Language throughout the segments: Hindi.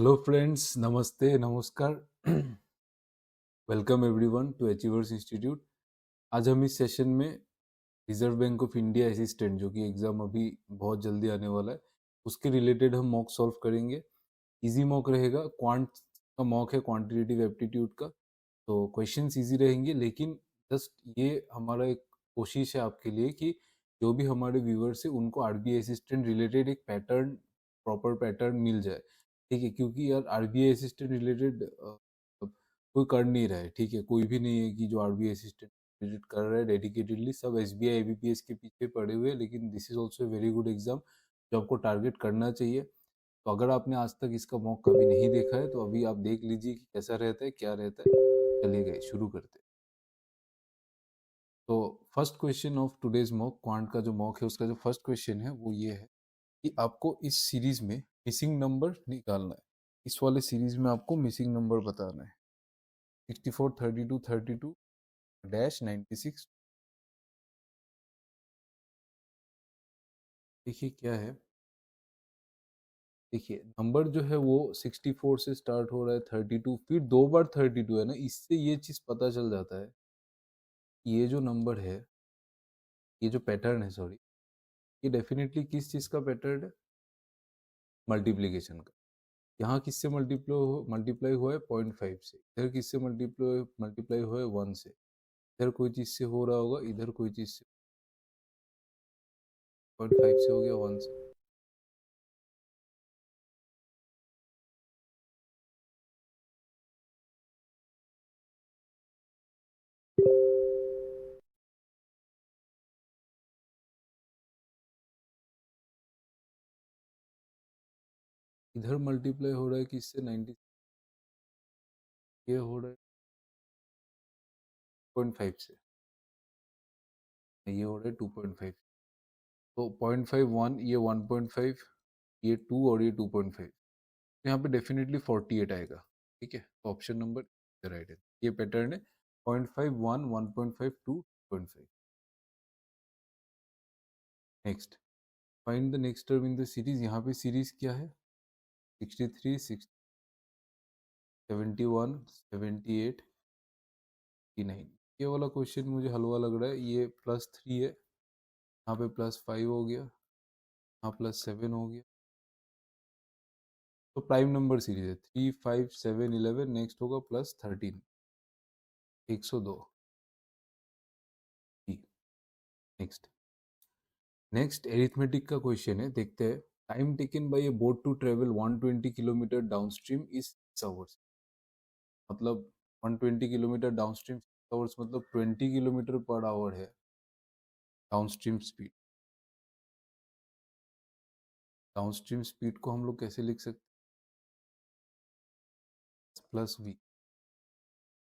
हेलो फ्रेंड्स, नमस्ते, नमस्कार। Welcome everyone to Achievers Institute. आज हम इस सेशन में Reserve Bank of India assistant, जो कि एग्जाम अभी बहुत जल्दी आने वाला है, उसके रिलेटेड हम मॉक सॉल्व करेंगे। इजी मॉक रहेगा, क्वांट का मॉक है, क्वांटिटेटिव एप्टीट्यूड का। तो क्वेश्चंस इजी रहेंगे, लेकिन जस्ट ये हमारा एक कोशिश है आपके लिए कि जो भी हमारे व्यूअर्स है उनको आरबीआई असिस्टेंट रिलेटेड एक पैटर्न, प्रॉपर पैटर्न मिल जाए। ठीक है, क्योंकि यार आरबीआई असिस्टेंट रिलेटेड कोई कर नहीं रहा है। ठीक है, कोई भी नहीं है कि जो आरबीआई असिस्टेंट रिलेटेड कर रहा है डेडिकेटेडली। सब एसबीआई एबीपीएस के पीछे पड़े हुए हैं, लेकिन this is also very good exam जो आपको टारगेट करना चाहिए। तो अगर आपने आज तक इसका मॉक कभी नहीं देखा है तो अभी आप देख लीजिए कि कैसा रहता है, क्या रहता है। चलिए गए, शुरू करते हैं। तो first question of today's mock, quant का जो मॉक है उसका जो फर्स्ट क्वेश्चन है वो ये है कि आपको इस सीरीज में मिसिंग नंबर निकालना है। इस वाले सीरीज में आपको मिसिंग नंबर बताना है। 64, 32, 32 डैश 96। देखिए क्या है। देखिए नंबर जो है वो 64 से स्टार्ट हो रहा है, 32 फिर दो बार 32 है ना। इससे ये चीज पता चल जाता है, ये जो नंबर है, ये जो पैटर्न है, सॉरी, ये डेफिनेटली किस चीज का पैटर्न है? मल्टीप्लीकेशन का। यहाँ किससे मल्टीप्लाई हुआ है? 0.5 से। इधर किससे मल्टीप्लाई मल्टीप्लाई हुआ है? 1 से। इधर कोई चीज से हो रहा होगा, इधर कोई चीज से। 0.5 से हो गया 1 से। इधर मल्टीप्लाई हो रहा है किससे? 90। ये हो रहा है 0.5 से, ये हो रहा है 2.5। तो 0.5 1, ये 1.5, ये 2 और ये 2.5। यहाँ पे डेफिनेटली 48 आएगा। ठीक है, तो ऑप्शन नंबर राइट है। ये पैटर्न है 0.5 1 1.5 2 2.5। Next, find the next term in the series. यहाँ पे सीरीज क्या है? 63 6 71 78 89। ये वाला क्वेश्चन मुझे हलवा लग रहा है। ये +3 है, यहाँ पे +5 हो गया, यहाँ +7 हो गया। तो प्राइम नंबर सीरीज है। 3 5 7 11, नेक्स्ट होगा +13, 102। नेक्स्ट, नेक्स्ट एरिथमेटिक का क्वेश्चन है, देखते हैं। Time taken by a boat to travel 120 kilometre downstream is 6 hours. मतलब 120 किलोमीटर डाउनस्ट्रीम 6 आवर्स, मतलब 20 किलोमीटर पर आवर है डाउनस्ट्रीम स्पीड। डाउनस्ट्रीम स्पीड को हम लोग कैसे लिख सकते हैं? Plus v.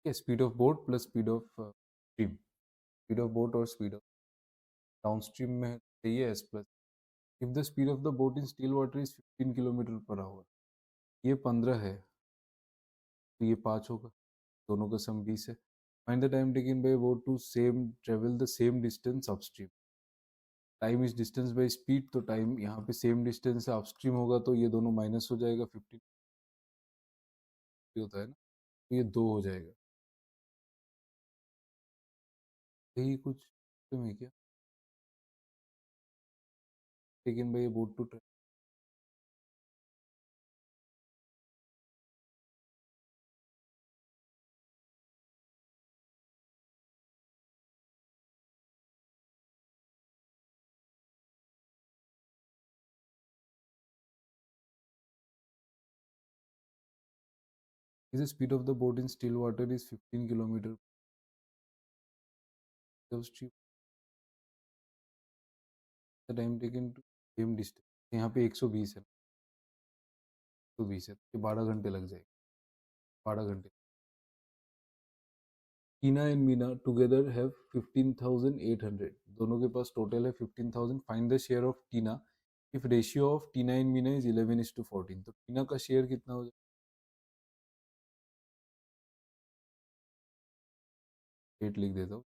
Speed of boat plus speed of stream. Speed of boat और स्पीड ऑफ डाउनस्ट्रीम में चाहिए s plus. If the speed of the boat in still water is 15 kilometre per hour, ये 15 है तो ये 5 होगा, दोनों का सम 20 है। Find the time taken by boat to same travel the same distance upstream. Time is distance by speed, तो टाइम यहाँ पे सेम डिस्टेंस है, अपस्ट्रीम होगा तो ये दोनों माइनस हो जाएगा। 15 होता है ना, तो ये 2 हो जाएगा। यही कुछ में क्या taken by boat to travel. Is the speed of the boat in still water is 15 kilometre upstream. The time taken to same distance, यहाँ पे 120 है, 120 है, तो 12 घंटे लग जाएंगे। 12 घंटे। टीना एंड मीना टुगेदर हैव 15,800। दोनों के पास टोटल है 15,000। Find the share of Tina if ratio of Tina and Meena is 11:14। तो टीना का शेयर कितना हो जाएगा? 8 लिख देता हूँ।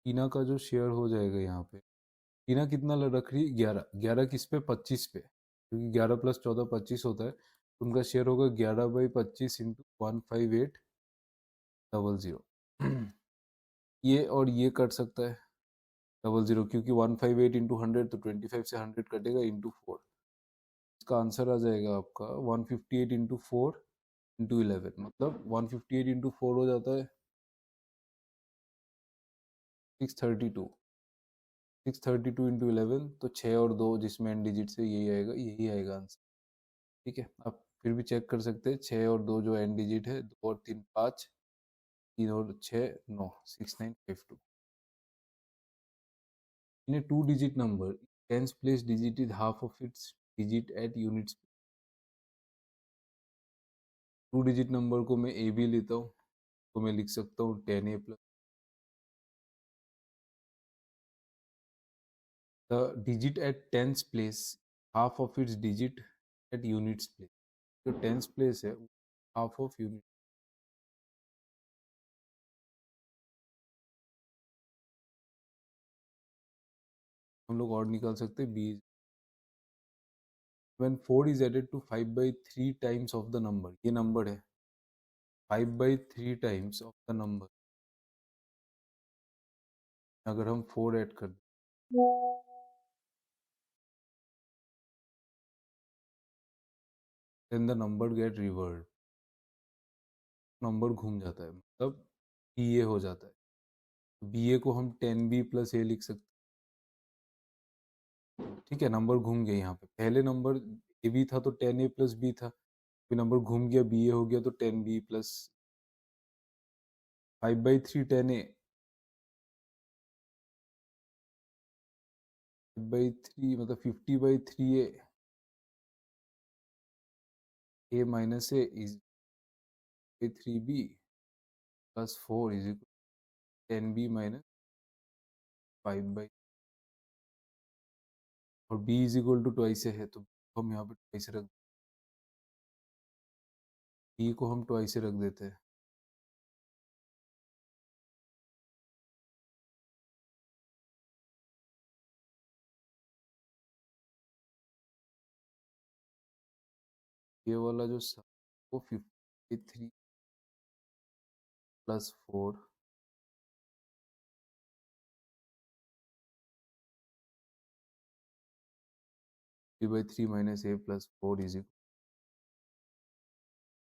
टीना का जो शेयर हो जाएगा यहाँ पे टीना कितना रख रही है? 11। 11 किस पे? 25 पे, क्योंकि 11 प्लस 14 25 होता है, तो उनका शेयर होगा 11/25 इंटू 15800। ये और ये कट सकता है 00, क्योंकि 158 इंटू 100 तो 25 से 100 कटेगा इंटू 4। इसका आंसर आ जाएगा आपका 158 इंटू 4 इंटू 11, मतलब 158 इंटू 4 हो जाता है 632। 632 इंटू 11 तो 6 और 2 जिसमें एंड डिजिट से यही आएगा आंसर। ठीक है, आप फिर भी चेक कर सकते हैं, 6 और 2 जो एंड डिजिट है, 2 और 3 5, 3 और 6 9, 6952। In a two-digit number, tens place digit is half of its digit at units. Two digit number को मैं ए भी लेता हूँ, तो मैं लिख सकता हूँ 10a plus the digit at tens place half of its digit at units place. जो टेंस प्लेस है हाफ ऑफ यूनिट, हम लोग और निकाल सकते हैं b. when 4 is added to 5/3 times of the number, ये नंबर है 5/3 times of the number, अगर हम 4 ऐड कर दें then the number get reversed, number घूम जाता है, मतलब बी ए हो जाता है। बी ए को हम 10b प्लस ए लिख सकते हैं। ठीक है, नंबर घूम गया, यहाँ पे पहले नंबर ए बी था तो 10a प्लस बी था, फिर नंबर घूम गया बी ए हो गया तो 10b प्लस 5/3 10a, 5/3 मतलब 50/3a, a minus a is a 3b plus 4 is equal 10b minus 5/, और b is equal to twice है, तो हम यहाँ पे ट्वाइस रख, b को हम ट्वाइस रख देते हैं। ये वाला जो वो 53 plus 4 3/3 minus A plus 4 is equal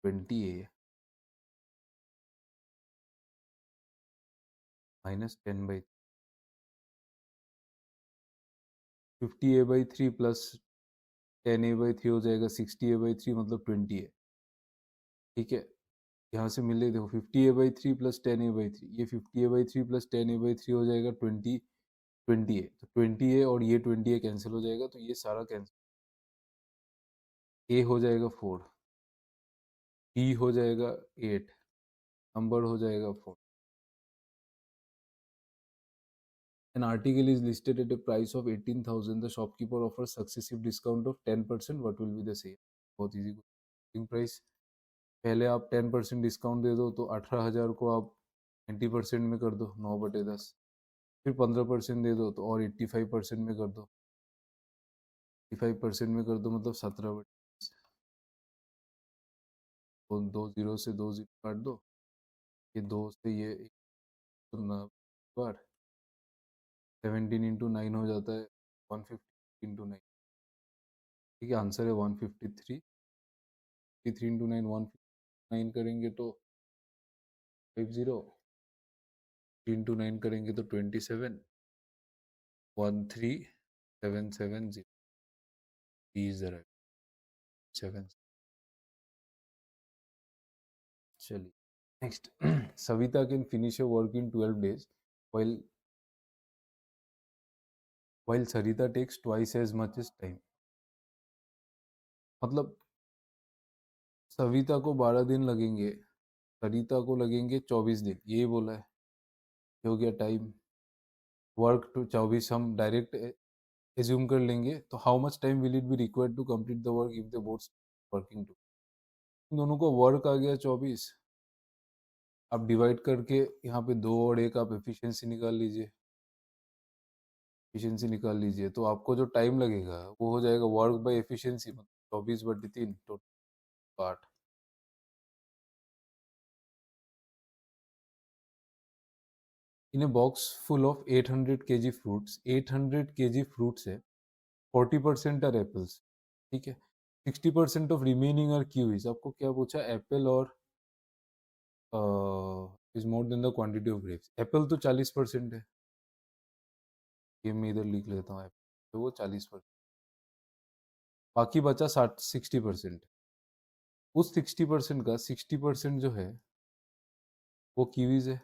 20a minus 10/, 50a/3 plus 10a/3 हो जाएगा 60a/3, मतलब 20a। ठीक है, यहाँ से मिले देखो 50a/3 प्लस 10a/3, ये 50a/3 प्लस 10a/3 हो जाएगा 20a, तो 20a और ये 20a कैंसिल हो जाएगा, तो ये सारा कैंसिल, a हो जाएगा 4, b हो जाएगा 8, नंबर हो जाएगा 4। An article is listed at a price of 18,000. The shopkeeper offers successive discount of 10%. What will be the sale? बहुत easy question. Price पहले आप 10% डिस्काउंट दे दो, तो 18,000 को आप 90% में कर दो, 9/10। फिर 15% दे दो तो और 85% में कर दो, 85% में कर दो, मतलब 17/10। तो 2 0 से 2 0 काट दो, ये 2 से ये बार 17 इंटू 9 हो जाता है 150 इंटू 9। ठीक है, आंसर है 153। 53 इंटू 9 159 करेंगे तो 50, 3 इंटू 9 करेंगे तो 27, 13770 इज द राइट 7। चलिए next, Savita can finish a work in 12 days while Sarita takes twice as much as time। मतलब सविता को 12 दिन लगेंगे, सरिता को लगेंगे 24 दिन, ये बोला है। हो गया टाइम, वर्क टू 24 हम डायरेक्ट एज्यूम कर लेंगे, तो how much time will it be required to complete the work if they both working to. दोनों को वर्क आ गया 24, आप डिवाइड करके यहाँ पे 2 और 1 आप एफिशिएंसी निकाल लीजिए, एफिशिएंसी निकाल लीजिए, तो आपको जो टाइम लगेगा वो हो जाएगा वर्क बाय एफिशिएंसी, मतलब 24/3 total 8। In a box full of 800 kg fruits, 800 kg fruits है, 40% आर एप्पल्स, ठीक है, 60% ऑफ रिमेनिंग आर कीवीज। आपको क्या पूछा, एप्पल और is more than the quantity of grapes. Apple तो 40% है, ये मैं इधर लिख लेता हूँ, तो वो 40%, बाकी बचा 60%। उस 60% का 60% जो है वो कीवीज है,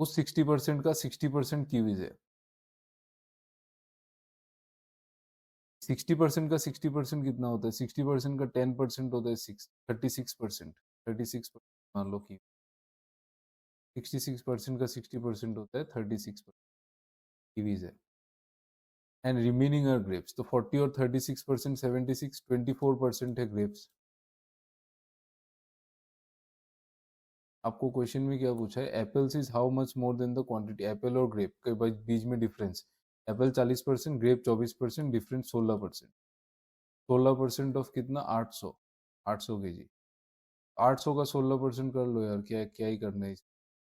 उस 60% का 60% कीवीज है। 60% का 60% कितना होता है, 60% का 10% होता है 36%, 36% मान लो कि 66% का 60% होता है 36% कीवीज है। एंड रिमेनिंग आर ग्रेप्स, तो 40 और 36%, 76, 24% है ग्रेप्स। आपको क्वेश्चन में क्या पूछा है, apples is how much more than the quantity, apple और ग्रेप के बीच में difference, apple 40%, grape 24%, difference 16%। 16% of कितना, 800, 800 के जी। 800 का 16% कर लो यार, क्या क्या ही करना है,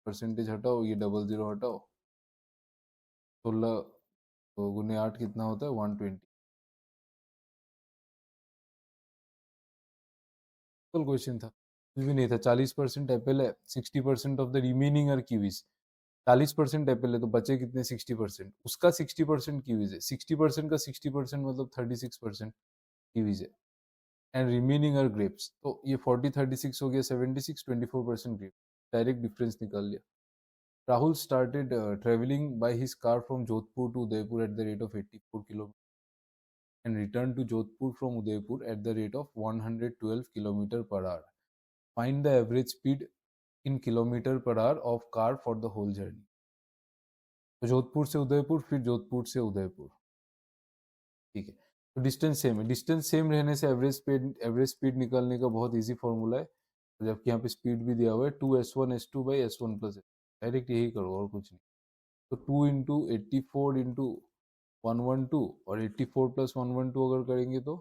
परसेंटेज हटाओ, ये डबल जीरो हटाओ, 16 तो गुने 8 कितना होता है, 120। सिंपल क्वेश्चन था, कुछ भी नहीं था। 40% एप्पल है, 60% of the remaining are kiwis. 40% apple है तो बचे कितने, 60%, उसका 60% कीवीज है, 60% का 60% मतलब 36% कीवीज है। एंड रिमेनिंग आर ग्रेप्स, तो ये 40 36 हो गया, 76, 24% ग्रेप, डायरेक्ट डिफरेंस निकाल लिया। Rahul started traveling by his car from Jodhpur to Udaipur at the rate of 84 kilometers and returned to Jodhpur from Udaipur at the rate of 112 kilometers per hour. Find the average speed in kilometer per hour of car for the whole journey. तो जोधपुर से उदयपुर, फिर जोधपुर से उदयपुर, ठीक है, तो डिस्टेंस सेम है। डिस्टेंस सेम रहने से एवरेज स्पीड निकालने का बहुत इजी फॉर्मूला है, जबकि यहाँ पे स्पीड भी दिया हुआ है 2s1s2/s1 + डायरेक्ट यही करो और कुछ नहीं। तो 2 इंटू 84 इंटू 112, और 84 + 112 अगर करेंगे तो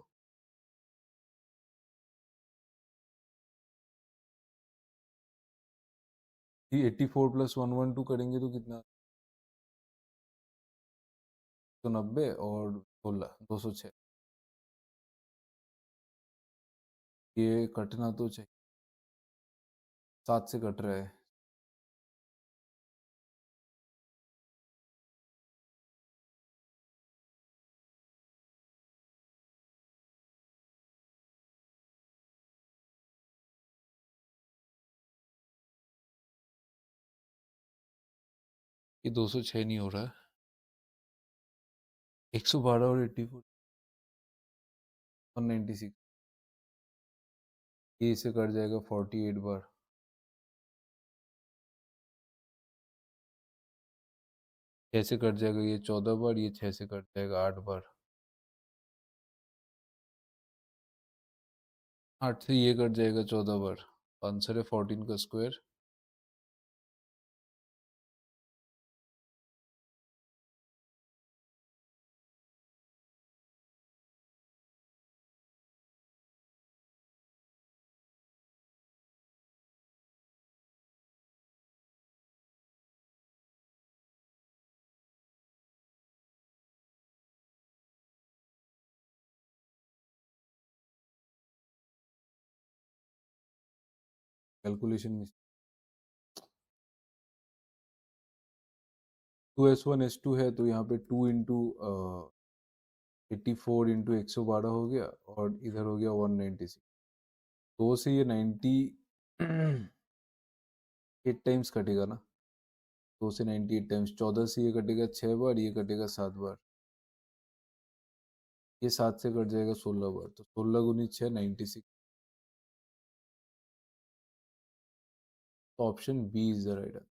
ये 84 + 112 करेंगे तो कितना, 190 और 16, 206। ये कटना तो चाहिए, 7 से कट रहा है, ये 206 नहीं हो रहा है, 112 और 84, 196, ये इसे कट जाएगा 48 बार, छः से कट जाएगा ये 14 बार, ये 6 से कट जाएगा 8 बार, 8 से ये कट जाएगा 14 बार, आंसर है 14 का स्क्वायर। कैलकुलेशन में 2s1s2 है, तो यहाँ पे 2 इंटू 84 इंटू 112 हो गया, और इधर हो गया 196, 2 से ये 98 टाइम्स कटेगा ना, 2 से 98 टाइम्स, 14 से ये कटेगा 6 बार, ये कटेगा 7 बार, ये 7 से कट जाएगा 16 बार, तो 16 गुनी 6, 96। तो option b is the right answer.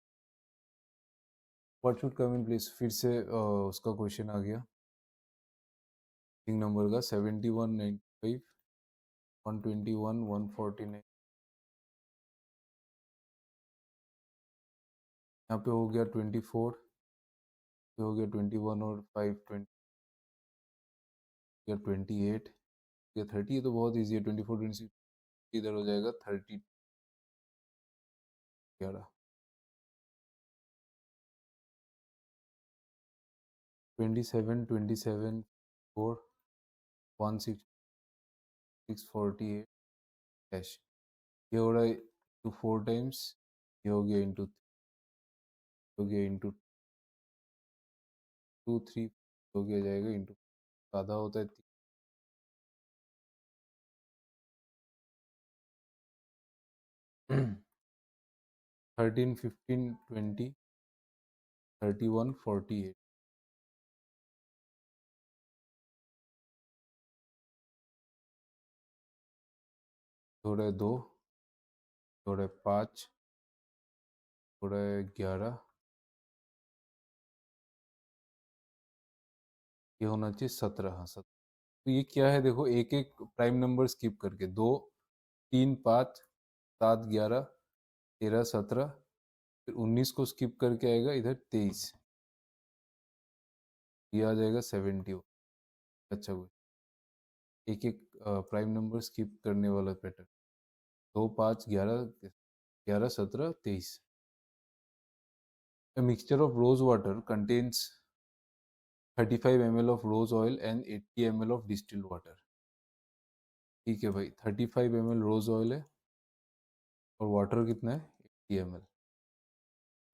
What should come in place, फिर से उसका क्वेश्चन आ गया, नंबर का 71, 95, 121, 149, यहाँ पे हो गया 24, ये हो गया 21 और 5 20 या 28 या 30, ये तो बहुत ईजी है। 24 26 इधर हो जाएगा 30 11 27 27 4 1 6 648 डैश, ये हो रहा है टू 4 टाइम्स, ये हो गया इंटू हो गया इंटू 2 3 हो गया जाएगा इंटू आधा होता है 13 15 20 31 48 थोड़ा है 2, थोड़ा है 5, थोड़ा है 11, ये होना चाहिए 17। हाँ 17। तो ये क्या है देखो, एक एक प्राइम नंबर स्किप करके 2 3 5 7 11 13 17, फिर 19 को स्किप करके आएगा इधर 23, ये आ जाएगा 70। अच्छा कोई एक एक प्राइम नंबर स्किप करने वाला pattern, 2 5 11 11 17 23। A mixture of rose water contains 35 ml of rose oil and 80 ml of distilled water। ठीक है भाई, 35 ml रोज ऑयल है और वाटर कितना है 80 ml।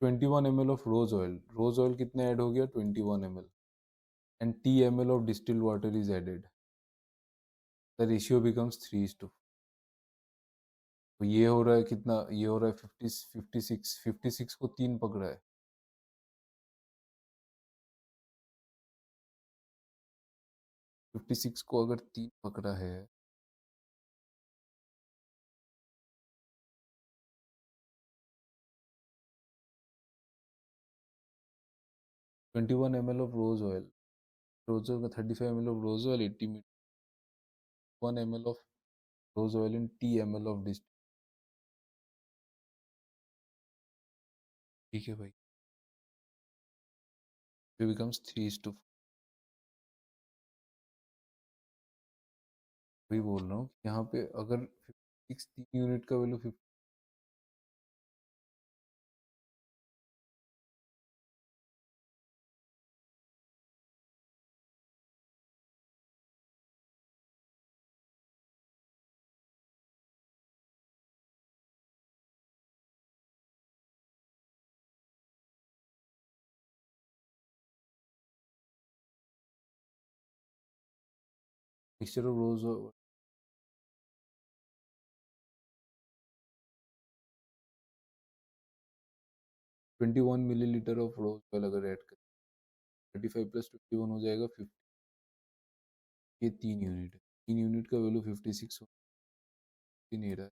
21 ml of rose oil कितना ऐड हो गया 21 ml and t ml of distilled water is added, the ratio becomes 3:4। तो ये हो रहा है कितना, ये हो रहा है 56 को 3 पकड़ा है, 56 को अगर 3 पकड़ा है 21 ml of rose oil का 35 ml of rose oil 80 ml 1 ml of rose oil and t ml of distilled। ठीक है भाई, it becomes 3:4। वही बोल रहा हूँ यहाँ पे अगर 56 3 यूनिट का value 50, mixture of rose 21 millilitre of rose oil अगर ऐड करें 35 प्लस 21 हो जाएगा 50, ये 3 यूनिट है, 3 यूनिट का वैल्यू 56 नहीं रहा है।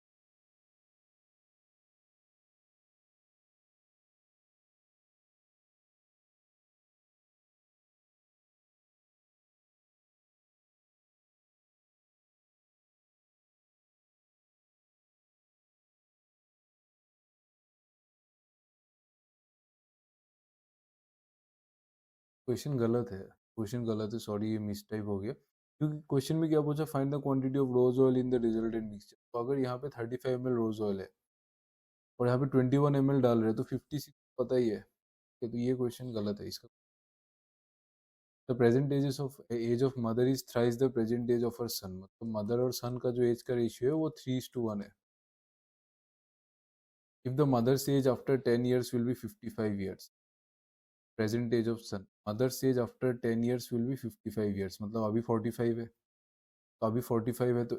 क्वेश्चन गलत है, क्वेश्चन गलत है, सॉरी ये मिस टाइप हो गया, क्योंकि क्वेश्चन में क्या पूछा, find the quantity of rose oil in the resultant mixture. तो अगर यहाँ पे 35 ml रोज ऑयल है और यहाँ पे 21 ml डाल रहे हैं तो 56 पता ही है कि, तो ये क्वेश्चन गलत है इसका। The present age of mother is thrice the present age of her son, मतलब मदर और सन का जो एज का रेशियो है वो 3:1 है। If the mother's age after 10 years will be 55 years, present age of son, mother's age after 10 years will be 55 years, मतलब अभी 45 है, तो अभी 45 है तो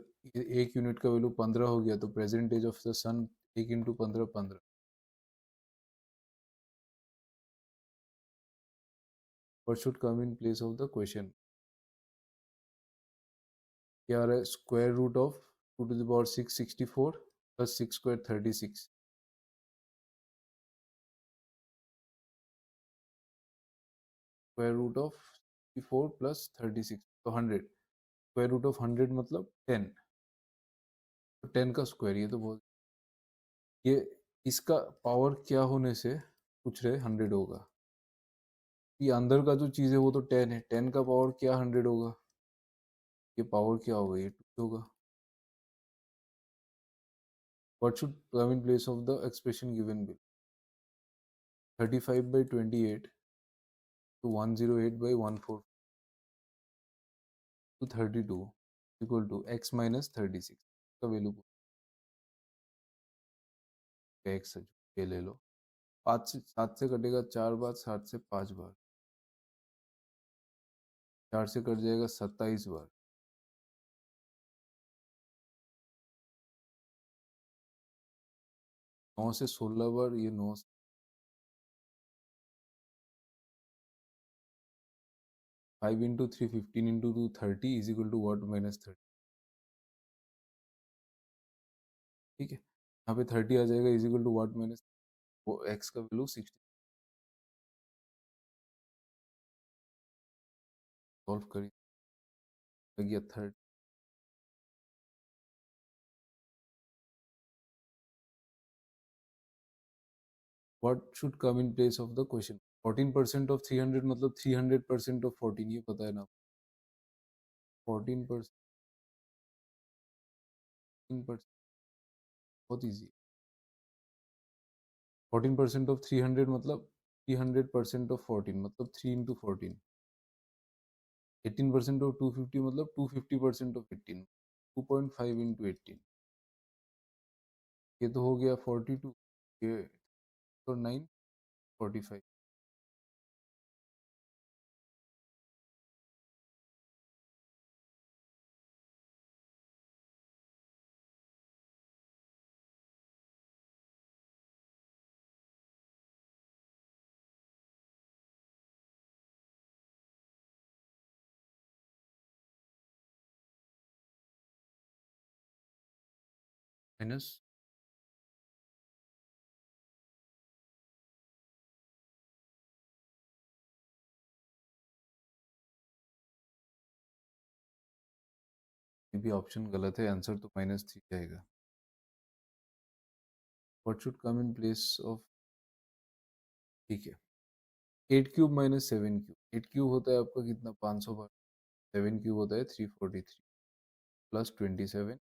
एक यूनिट का वैल्यू 15 हो गया, तो present age of the son 1 into 15 15। What should come in place of the question, क्या आ रहा है, square root of 2 to the power 6 64 plus 6 square 36, square root of 64 plus 36 तो 100, स्क्वायर रूट ऑफ 100 मतलब 10, तो 10 का स्क्वायर, ये तो बहुत, ये इसका पावर क्या होने से पूछ रहे 100 होगा, ये अंदर का जो चीज़ है वो तो 10 है, 10 का पावर क्या 100 होगा, ये पावर क्या होगा, ये 2 होगा. What should come in place of the expression given below? 35 by 28 to 108 by 14 to 32 equal to x minus 36 का वैल्यू x ये ले लो. 5 से 7 से कटेगा 4 बार, 7 से 5 बार, 4 से कट जाएगा 27 बार, 9 से 16 बार, ये 9 5 into 3 15 into 2 30 is equal to what minus 30. ठीक है, यहाँ पे 30 आ जाएगा is equal to what minus x का वैल्यू 60. सॉल्व करिए, गया 30. What should come in place of the question? 14% of 300 मतलब 300% of 14, ये पता है ना. 14% बहुत इजी. 14% of 300 मतलब 300% of 14 मतलब 3 into 14. 18% of 250 मतलब 250% of 18, 2.5 into 18. ये तो हो गया 42, ये तो 9 45. माइनस ये भी ऑप्शन गलत है, आंसर तो -3 जाएगा. What should come in place of, ठीक है, 8 क्यूब माइनस 7 क्यूब. 8 क्यूब होता है आपका कितना 500 बार, 7 क्यूब होता है 343 प्लस 27,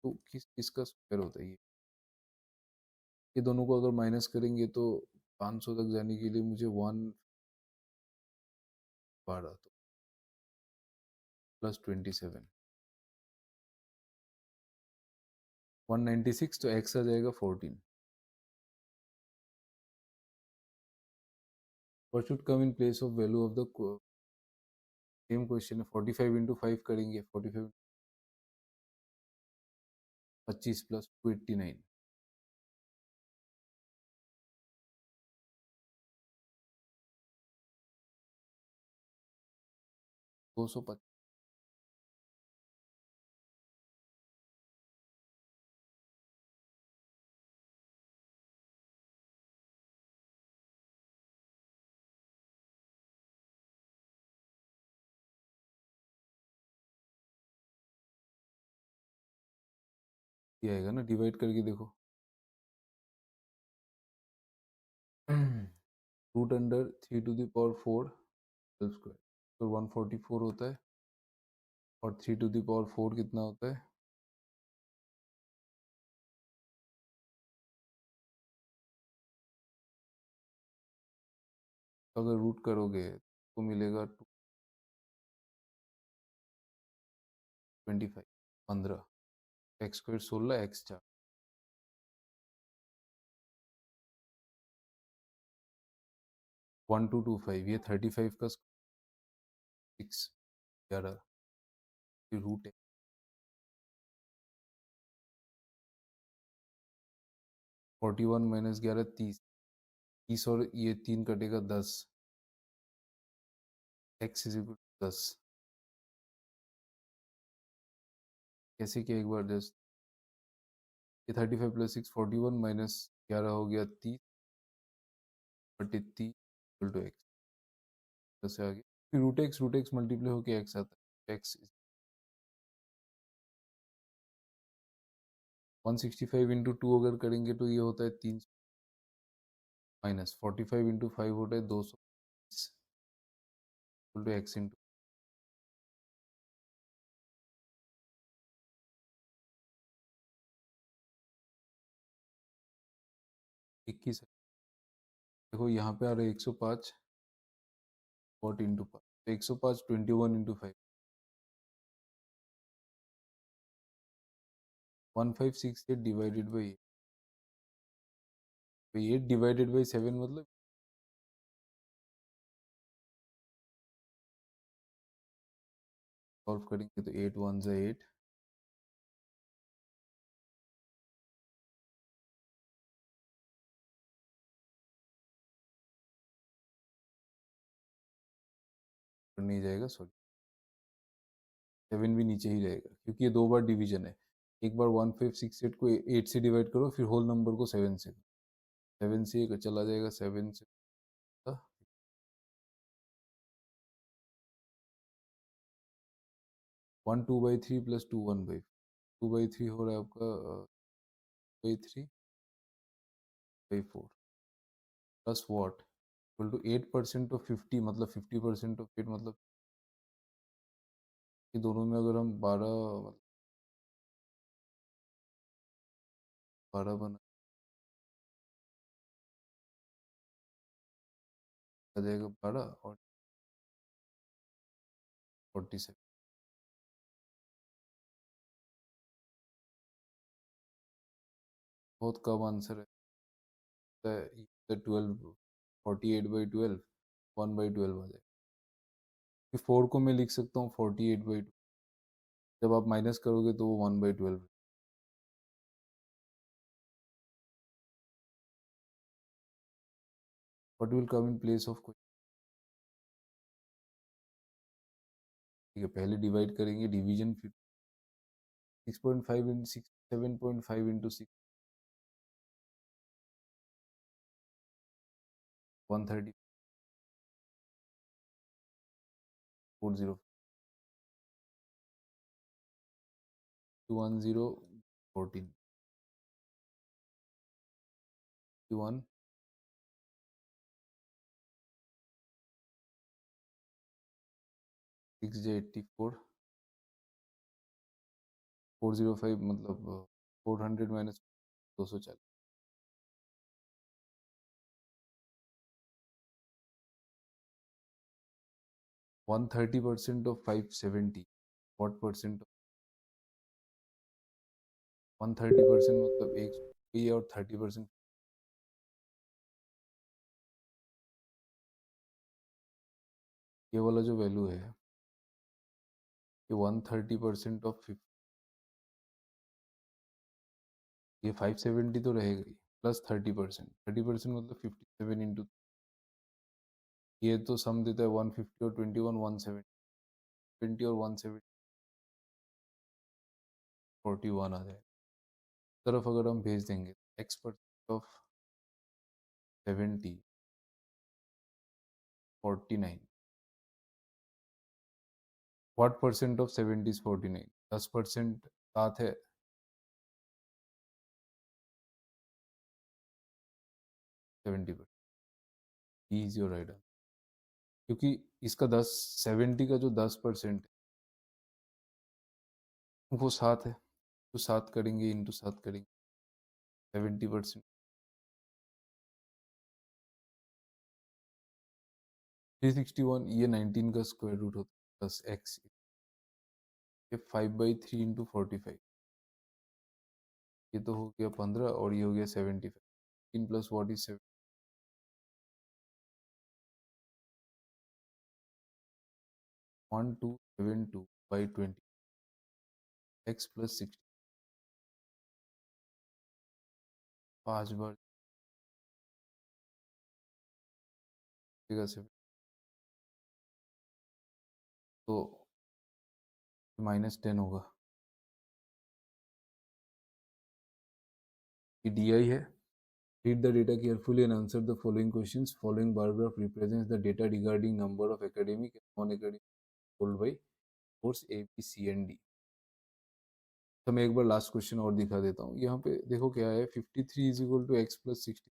तो किस का स्क्वायर होता है ये दोनों को अगर माइनस करेंगे तो 500 तक जाने के लिए मुझे 1 12 तो प्लस 27 196, तो x आ जाएगा 14. What should come in place of value of the same question है. 45 इंटू 5 करेंगे, 45 25 प्लस 289 225. ये आएगा ना, डिवाइड करके देखो. Root under 3 to the power 4 whole square तो 144 होता है, और 3 टू द पावर 4 कितना होता है, तो अगर रूट करोगे तो मिलेगा 25 15, एक्स स्क्वायर 16, एक्स 4 1225, ये 35 का 6 11 रूट है. 41 माइनस 11 30, 30 और ये 3 कटेगा 10, एक्स इज इक्वल 10. कैसे किया एक बार जस्ट, ये 35 प्लस 6 41 माइनस 11 हो गया 30 बटे 30 इक्वल टू एक्स. कैसे आ गया, फिर रूट एक्स मल्टीप्लाई होके एक्स आता है. एक्स 165 इंटू 2 अगर करेंगे तो ये होता है 300 माइनस 45 इंटू 5 होता है 200. टू एक्स इंटू 21 है। देखो यहाँ पे आ रहा है 105 वॉट इंटू 5, तो 105 21 into 5 1568 divided by 8 divided by 7 मतलब सॉल्व करेंगे तो 8 1 से 8 नहीं जाएगा, सॉरी 7 भी नीचे ही रहेगा क्योंकि ये 2 बार डिवीजन है। एक बार 1568 को 8 से डिवाइड करो, फिर होल नंबर को 7 से, 7 से ये चला जाएगा, 7 से 1 2/3 प्लस 2 1/4, 2/3 हो रहा है आपका 2/3/4 plus what equal to 8% of 50, मतलब 50% ऑफ 8 मतलब ये दोनों में अगर हम 12 बना आ जाएगा 12 और 47, बहुत कम आंसर है। 12 48/12 1/12 आ जाएगा। 4 को मैं लिख सकता हूँ 48/2, जब आप माइनस करोगे तो वो 1/12। What will come in place of, ठीक है पहले डिवाइड करेंगे, डिवीजन, फिर 6.5 इंटू 6 7.5 इंटू 6 130 40 210 14 1 6 84 405 मतलब 400 माइनस 240, 130% ऑफ 570 वॉट परसेंट, 130% मतलब एक ये और 30%, ये वाला जो वैल्यू है ये 130% ऑफ 50, ये 570 तो रहेगा ही प्लस 30%, 30% मतलब 57 इंटू, ये तो सम देता है 150 और 21 170, 20 और 170 41 आ जाए। तरफ अगर हम भेज देंगे x% of 70 49, what percent of 70 is 49, 10% साथ है 70%, इज योर राइट, क्योंकि इसका 10 70 का जो 10% है वो 7 है, तो 7 करेंगे इंटू 7 करेंगे 70%, 361, ये 19 का स्क्वायर रूट होता है प्लस एक्स, ये 5/3 इंटू 45, ये तो हो गया 15 और ये हो गया 75, इन plus what is 1272/20 x plus 60, 5 बार से तो -10 होगा, ये डी आई है। Read the data carefully and answer the following questions. Following bar graph represents the data regarding number of academic and non-academic told by course A, B, C and D. तो मैं एक बार लास्ट क्वेश्चन और दिखा देता हूँ। यहाँ पे देखो क्या है, 53 is equal to x plus 60,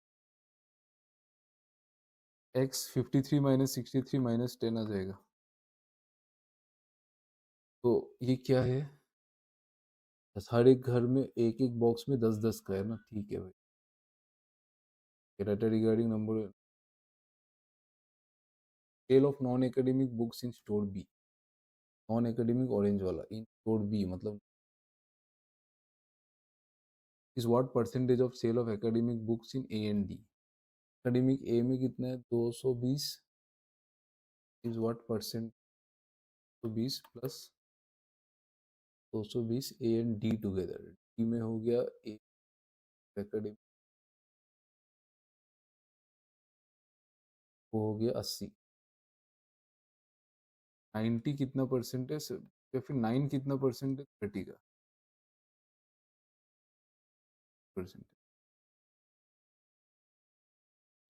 x 53 minus 63 minus 10 आ जाएगा, तो ये क्या है, हर एक घर में एक एक बॉक्स में 10-10 का है ना, ठीक है भाई। Data regarding number sale of non academic books in store B, non academic orange वाला इन स्टोर बी मतलब is what percentage of sale of academic books in A and D. Academic A में कितना है 220, is what percent 220 plus 220 A and D together, D में हो गया ए एकेडमिक, वो हो गया 80। 90 कितना परसेंट है या फिर 9 कितना परसेंट है 30 का percent.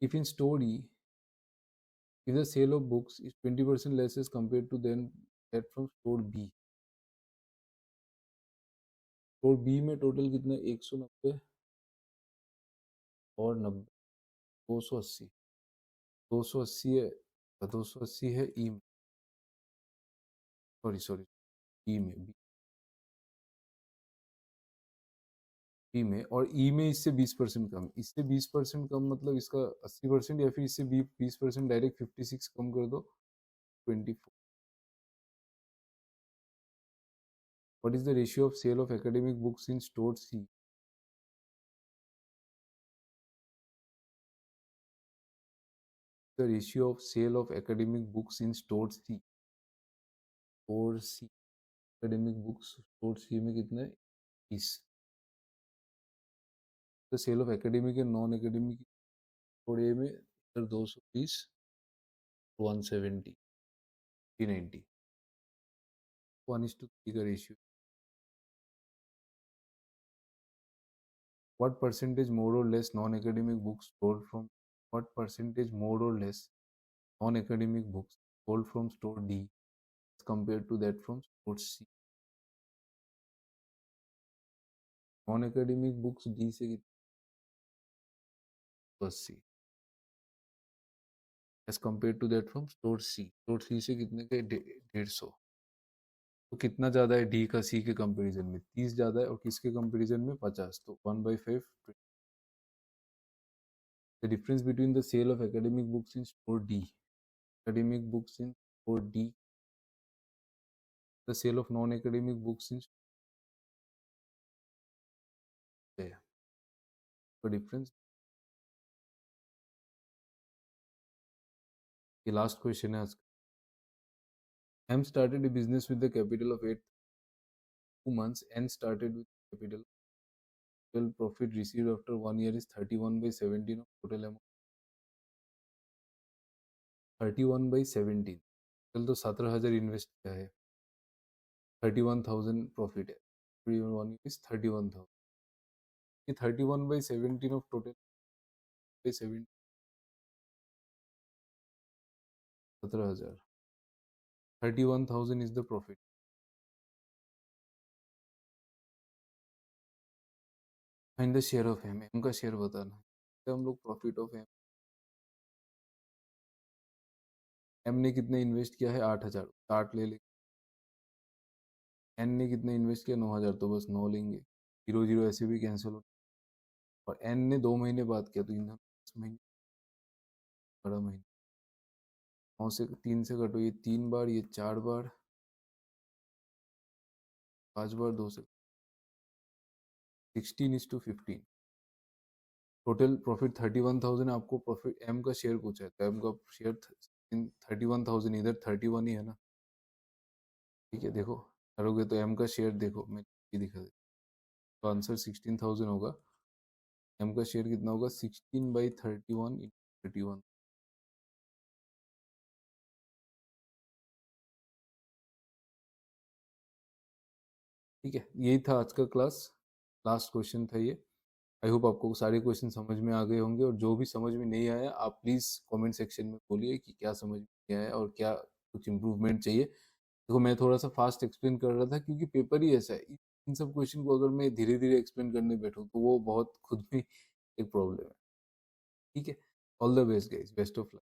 If in store E if the sale of books is 20% less as compared to then that from store B, store B में टोटल कितना 190 और 90 280, 280 है, 280 है ई में, सॉरी ई में बी में, और ई में इससे 20% कम, इससे 20% कम मतलब इसका 80%, या फिर इससे 20% डायरेक्ट 56 कम कर दो 24। What is the ratio of sale of academic books in store C? The ratio of sale of academic books in store C. Store C academic books store C में कितना है 20। The sale of academic and non academic store A में इधर 220 170 390 1:3 का ratio. What percentage more or less non-academic books sold from what percentage more or less non-academic books sold from store D as compared to that from store C? Non-academic books D से 80 as compared to that from store C, store C से कितने के 150। तो कितना ज़्यादा है डी का सी के कंपैरिजन में 30 ज़्यादा है, और किसके कंपैरिजन में 50, तो 1/5। The difference between the sale of academic books in store D, academic books in store D, the sale of non-academic books in there, the difference। ये लास्ट क्वेश्चन है आज का। M started a business with the capital of 8 months, N started with capital, total profit received after 1 year is 31/17 of total amount, 31/17, चल तो 17,000 इन्वेस्ट किया है, 31,000 प्रॉफिट है, 1 year is 31,000, ये 31/17 of total 17 17,000, 31,000 is the profit. Find the share of M, M का शेयर बताना है, तो हम लोग प्रॉफिट ऑफ एम ने कितने इन्वेस्ट किया है 8,000, 8 ले लेंगे। एन ने कितने इन्वेस्ट किया 9,000, तो बस 9 लेंगे, 0 0 ऐसे भी कैंसिल हो। और एन ने 2 महीने बाद किया, तो इन 10 महीने बड़ा महीना, 9 से 3 से कटो, ये 3 बार, ये 4 बार, 5 बार 2 से 16:15, टोटल प्रॉफिट 31,000। आपको प्रॉफिट एम का शेयर पूछा है, तो एम का शेयर 31,000, इधर 31 ही है ना, ठीक है। देखो करोगे तो एम का शेयर देखो, मैं ये दिखा देता, तो आंसर 16,000 होगा। एम का शेयर कितना होगा 16/31 × 31, ठीक है। यही था आज का क्लास, लास्ट क्वेश्चन था ये। आई होप आपको सारे क्वेश्चन समझ में आ गए होंगे, और जो भी समझ में नहीं आया आप प्लीज़ कमेंट सेक्शन में बोलिए कि क्या समझ में आया और क्या कुछ इम्प्रूवमेंट चाहिए। देखो मैं थोड़ा सा फास्ट एक्सप्लेन कर रहा था क्योंकि पेपर ही ऐसा है, इन सब क्वेश्चन को अगर मैं धीरे धीरे एक्सप्लेन करने बैठूँ तो वो बहुत खुद में एक प्रॉब्लम है, ठीक है। All the best guys, best of luck.